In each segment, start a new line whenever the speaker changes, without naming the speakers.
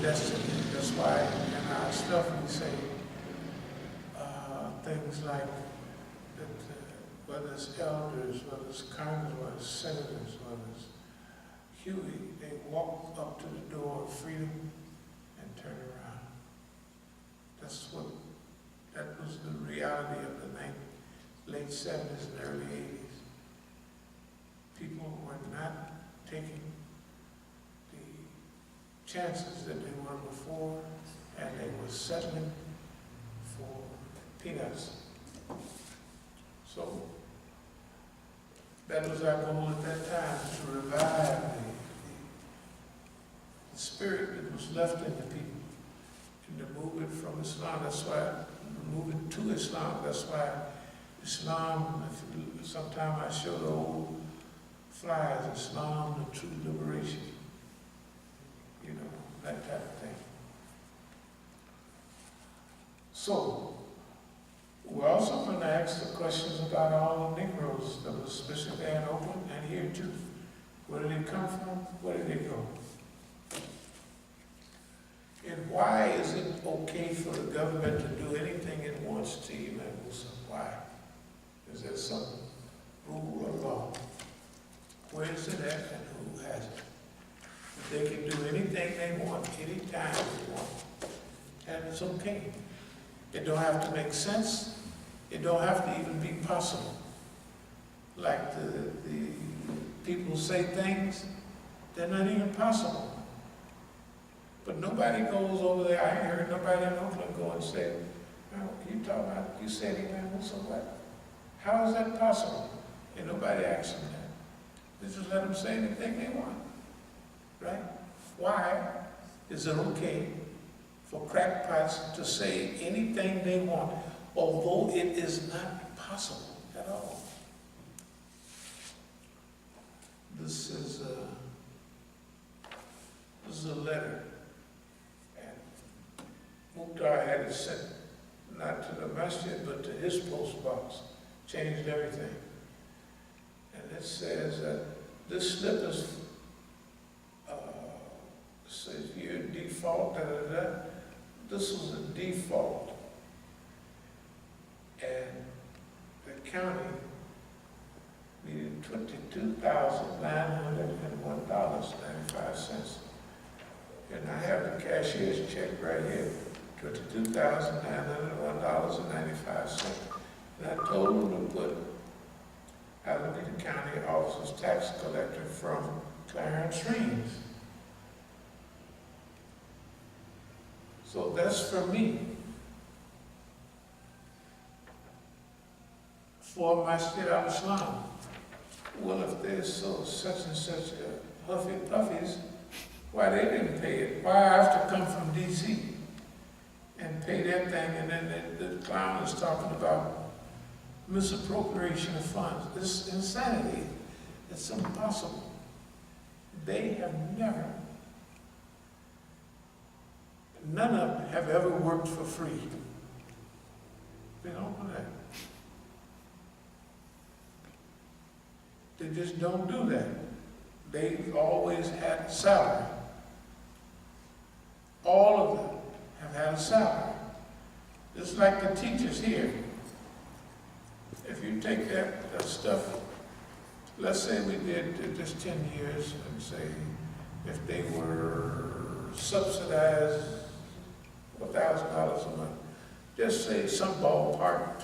invested in. That's why in our stuff we say things like that, whether it's elders, whether it's congress, whether it's senators, whether it's Huey, they walk up to the door of freedom and turn around. That was the reality of the late 70s and early 80s. People were not taking the chances that they were before, and they were settling for peanuts. So that was our goal at that time, to revive the spirit that was left in the people, and to move it from Islam. That's why, move it to Islam. That's why Islam, sometimes I show the old flyers, Islam, the true liberation, you know, that type of thing. So, we're also going to ask the questions about all the Negroes that was especially there in Oakland and here too. Where did they come from? Where did they go? And why is it okay for the government to do anything it wants to Imam Musa? Why? Is there some rule or law? Where is it at and who has it? If they can do anything they want, anytime they want, and it's okay. It don't have to make sense. It don't have to even be possible. Like the people say things, they're not even possible. But nobody goes over there. I ain't heard nobody in Oakland go and say, "No, you talking about, you said Imam Musa what? How is that possible?" And nobody asks them that. They just let them say anything they want, right? Why is it okay for crackpots to say anything they want, although it is not possible at all? This is a letter, and Mukhtar had it sent not to the Masjid but to his post box. Changed everything, and it says that this slip is says here default. This was a default, and the county needed $22,901.95. And I have the cashier's check right here, $22,901.95. And I told them to put Alameda County Officer's tax collector from Clarence Streams. So that's for me. For Masjid al-Islam. Well, if there's such and such huffy puffies, why they didn't pay it? Why I have to come from D.C. and pay that thing, and then the clown is talking about misappropriation of funds. This insanity. It's impossible. They have never, none of them have ever worked for free. They don't do that. They just don't do that. They've always had a salary. All of them have had a salary. Just like the teachers here. If you take that stuff, let's say we did just 10 years, and say if they were subsidized $1,000 a month, just say some ballpark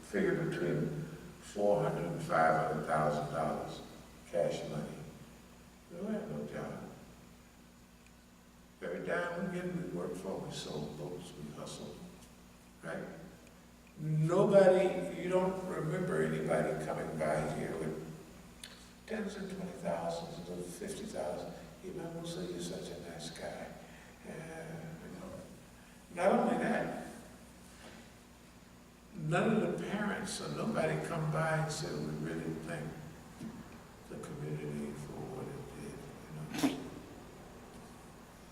figure between $400,000 and $500,000 cash money. We don't have no job. Every dime we get, we work for. We sold boats, we hustled, right? Nobody, you don't remember anybody coming by here with tens and 20,000s and 50,000. Imam Musa, you're such a nice guy. Not only that, none of the parents or nobody come by and say, we really thank the community for what it did. You know?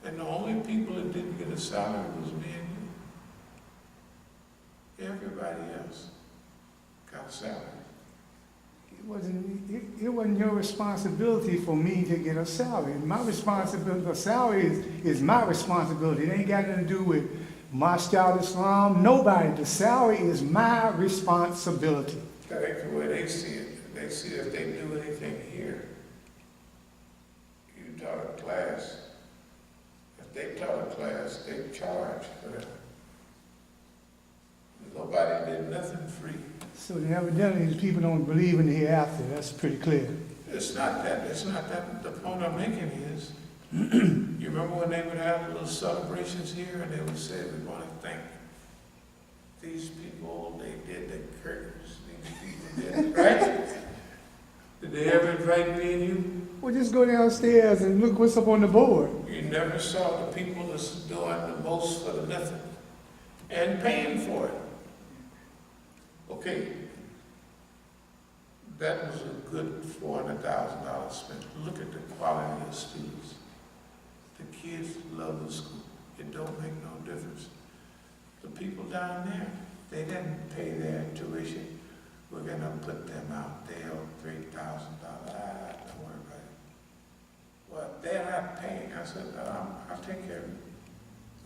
And the only people that didn't get a salary was me and you. Everybody else got a salary.
it wasn't your responsibility for me to get a salary. My responsibility, the salary is my responsibility. It ain't got nothing to do with Masjid Islam, nobody. The salary is my responsibility.
That's the way they see it. They see if they do anything here, you taught a class. If they taught a class, they charge for that. Nobody did nothing free.
So then evidently these people don't believe in the hereafter. That's pretty clear.
It's not that. The point I'm making is, you remember when they would have little celebrations here and they would say, we want to thank these people, they did the curtains, these people did, right? Did they ever invite me and you?
Well, just go downstairs and look what's up on the board.
You never saw the people that's doing the most for the nothing and paying for it. Okay, that was a good $400,000 spent. Look at the quality of students. The kids love the school. It don't make no difference. The people down there, they didn't pay their tuition. We're gonna put them out. They owe $3,000. Don't worry about it. Well, they're not paying. I said, I'll take care of it.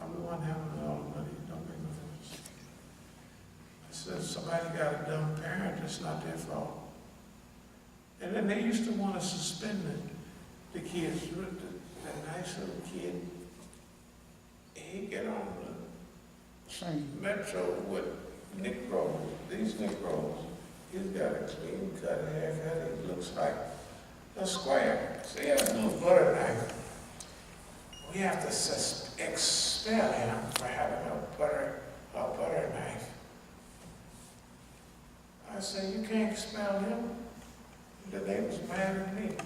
I'm the one having all the money. It don't make no difference. I said, somebody got a dumb parent. It's not their fault. And then they used to want to suspend the kids. That nice little kid, he get on the metro with Negroes, these Negroes. He's got a clean cut haircut. He looks like a square. So he has a little butter knife. We have to expel him for having a butter knife. I said, you can't expel him. They was mad at me.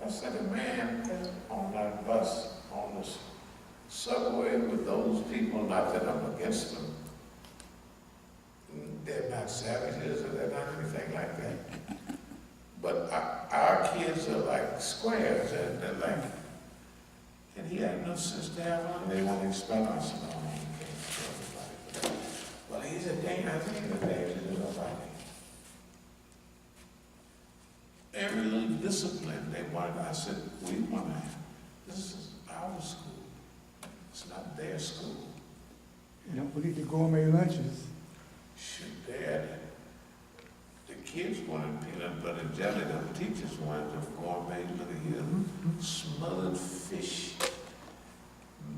I said, a man is on that bus, on the subway with those people, not that I'm against them. They're not savages or they're not anything like that. But our kids are like squares, and they're like, and he had no sense to have on, they want to expel us. No, he can't expel everybody. Well, he's a danger, I think he's a danger to nobody. Every little discipline they wanted, I said, we want to have. This is our school. It's not their school.
You don't believe the gourmet lunches.
Shoot, Dad. The kids wanted peanut butter and jelly. The teachers wanted them gourmet. Look at here, smothered fish.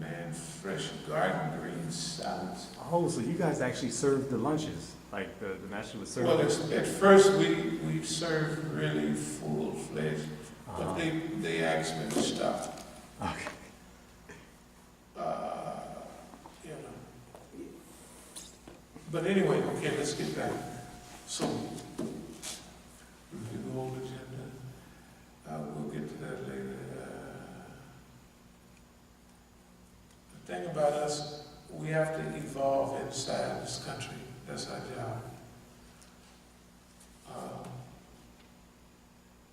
Man, fresh garden green salads.
Oh, so you guys actually served the lunches? Like the master was serving?
Well, at first we served really full-fledged, but they asked me to stop.
Okay.
You know. But anyway, okay, let's get back. So, review the whole agenda. We'll get to that later. The thing about us, we have to evolve inside this country. That's our job.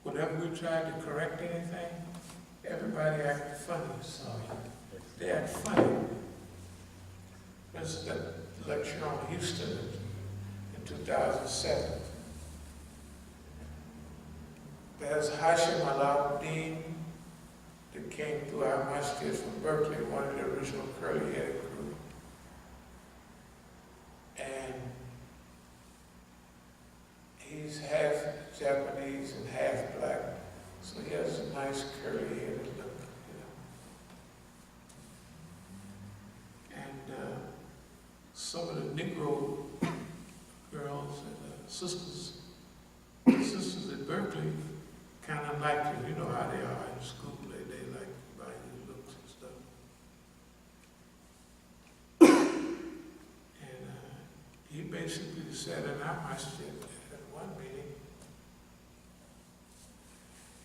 Whenever we try to correct anything, everybody acted funny. So they act funny. There's that lecture on Houston in 2007. There's Hashim Alauddin that came through our Masjid from Berkeley, one of the original curly-headed crew. And he's half Japanese and half black, so he has a nice curly-headed look, you know. And some of the Negro girls and sisters at Berkeley kind of like him. You know how they are in school. They like by his looks and stuff. And he basically said in our masjid at one meeting,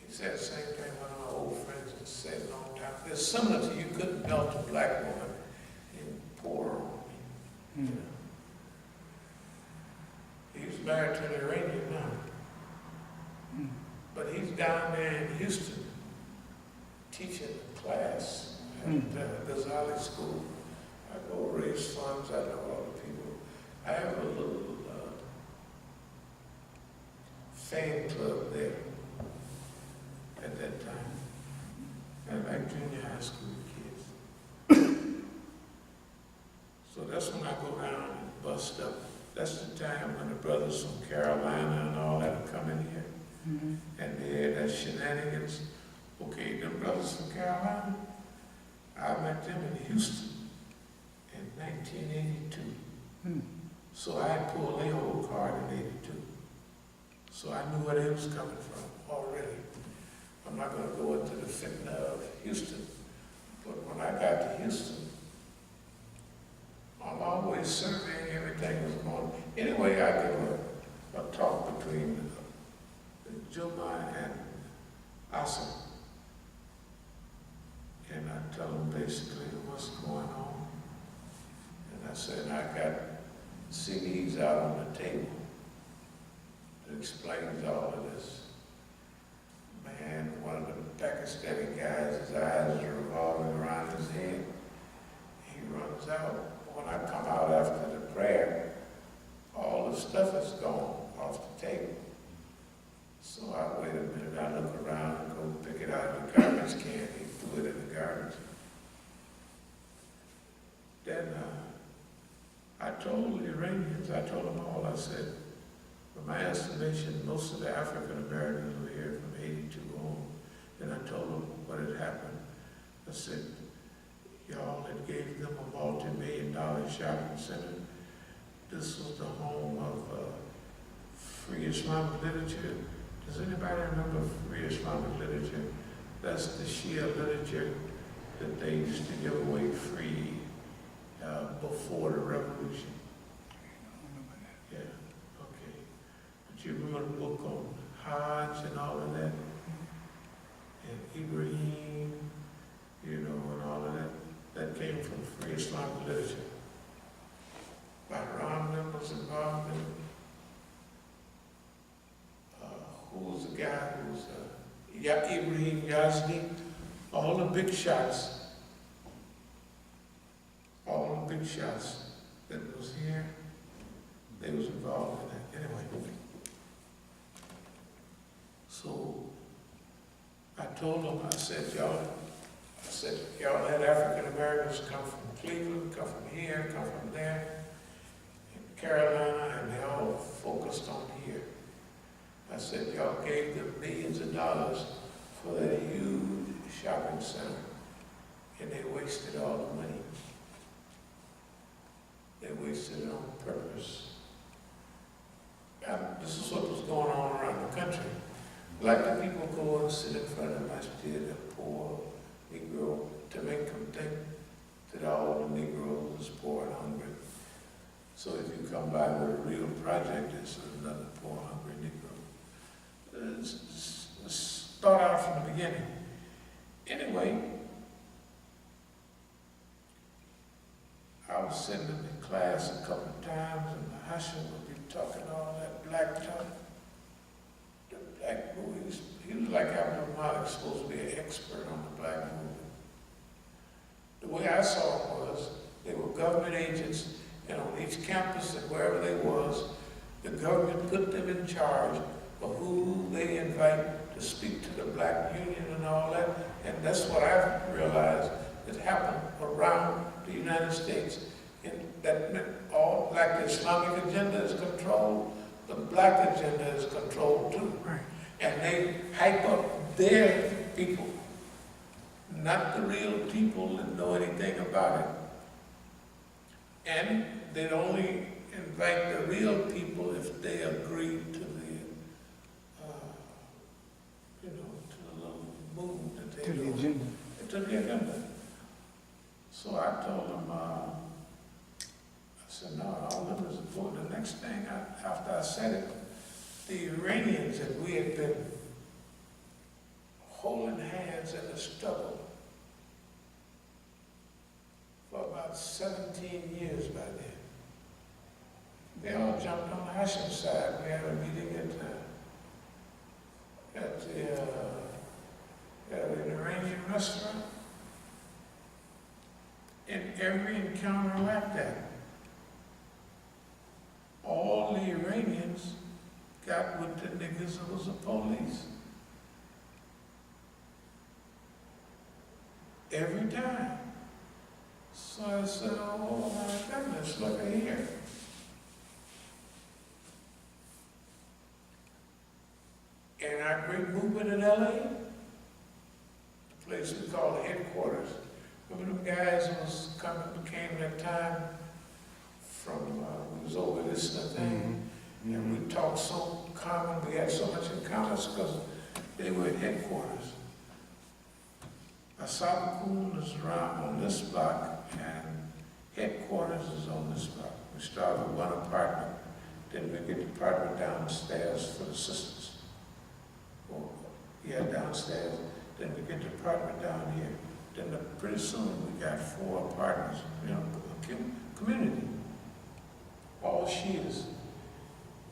he said the same thing one of my old friends had said a long time. It's similar to you couldn't melt a black woman and pour her on me. You know? He's married to an Iranian now. But he's down there in Houston teaching a class at the Ghazali School. I go raise funds, I know all the people. I have a little fan club there at that time. And like junior high school kids. So that's when I go down and bust up. That's the time when the brothers from Carolina and all that are coming here.
Mhm.
And they had that shenanigans. Okay, them brothers from Carolina, I met them in Houston in 1982.
Hmm.
So I pulled their whole card in 82. So I knew where they was coming from already. I'm not gonna go into the fitna of Houston, but when I got to Houston, I'm always surveying everything that's going on. Anyway, I give a talk between Juma and Asa. And I tell them basically what's going on. And I said, I got CDs out on the table that explains all of this. Man, one of the Pakistani guys, his eyes are revolving around his head. He runs out. When I come out after the prayer, all the stuff is gone off the table. So I wait a minute, I look around and go pick it out of the garbage can. He threw it in the garbage. Then I told the Iranians, I told them all, I said, from my estimation, most of the African Americans were here from 82 on. Then I told them what had happened. I said, y'all had gave them a multi-million-dollar shopping center. This was the home of free Islamic literature. Does anybody remember free Islamic literature? That's the Shia literature that they used to give away free before the revolution. Yeah, okay. But you remember the book on Hajj and all of that? And Ibrahim, you know, and all of that? That came from free Islamic literature. Bahram was involved in it. Who was the guy who was Ibrahim Yazdi? All the big shots that was here, they was involved in that. Anyway, so I told them, I said, y'all had African Americans come from Cleveland, come from here, come from there, in Carolina, and they all focused on here. I said, y'all gave them millions of dollars for that huge shopping center, and they wasted all the money. They wasted it on purpose. And this is what was going on around the country. Like the people go and sit in front of the Masjid, a poor Negro, to make them think that all the Negroes is poor and hungry. So if you come by with a real project, it's another poor, hungry Negro. Let's start out from the beginning. Anyway, I was sitting in the class a couple of times, and the Hashim would be talking all that black talk. The black boy, he was like Abdul-Alim, supposed to be an expert on the black movement. The way I saw it was, they were government agents, and on each campus and wherever they was, the government put them in charge of who they invite to speak to the black union and all that. And that's what I've realized that happened around the United States. And that meant all, like the Islamic agenda is controlled, the black agenda is controlled too.
Right.
And they hype up their people, not the real people that know anything about it. And they'd only invite the real people if they agreed to the, to the little move that they
To the
do.
agenda.
To the agenda. So I told them, I said, no, all of them is important. The next thing, after I said it, the Iranians that we had been holding hands in the struggle for about 17 years by then. They all jumped on Hashim's side. We had a meeting at an Iranian restaurant. And every encounter like that, all the Iranians got with the niggas that was the police. Every time. So I said, oh my goodness, look at here. And our great movement in LA, the place we call the headquarters. Remember them guys who was coming, came that time from, we was over this and that thing, and we talked so common, we had so much in common because they were at headquarters. As-Sabiqun is around on this block, and headquarters is on this block. We started with one apartment, then we get the apartment downstairs for the sisters. Or, yeah, downstairs, then we get the apartment down here. Then pretty soon we got 4 apartments, you know, a community, all Shias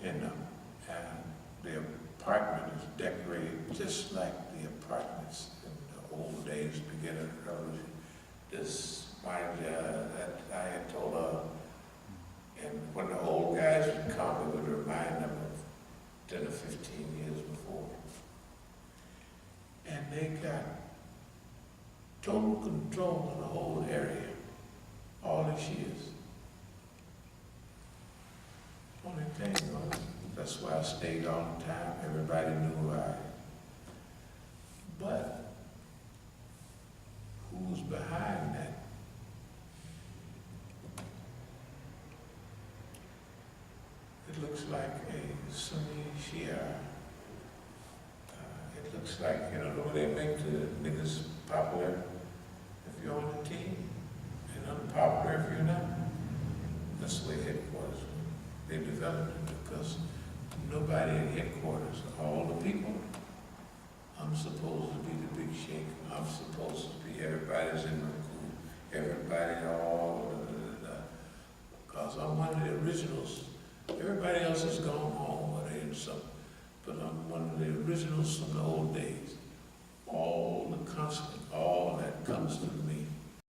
in them. And the apartment is decorated just like the apartments in the old days, beginning of the revolution. This mind that I had told her, and when the old guys would come, it would remind them of 10 or 15 years before. And they got total control of the whole area, all the Shias. Only thing was, that's why I stayed all the time. Everybody knew who I. But who was behind that? It looks like a Sunni Shia. It looks like, you know, the way they make the niggas popular if you're on the team, and unpopular if you're not. That's the way headquarters, they developed it because nobody at headquarters, all the people, I'm supposed to be the big sheikh, I'm supposed to be, everybody's in my cool, everybody, all, because I'm one of the originals. Everybody else has gone home, or they in some, but I'm one of the originals from the old days.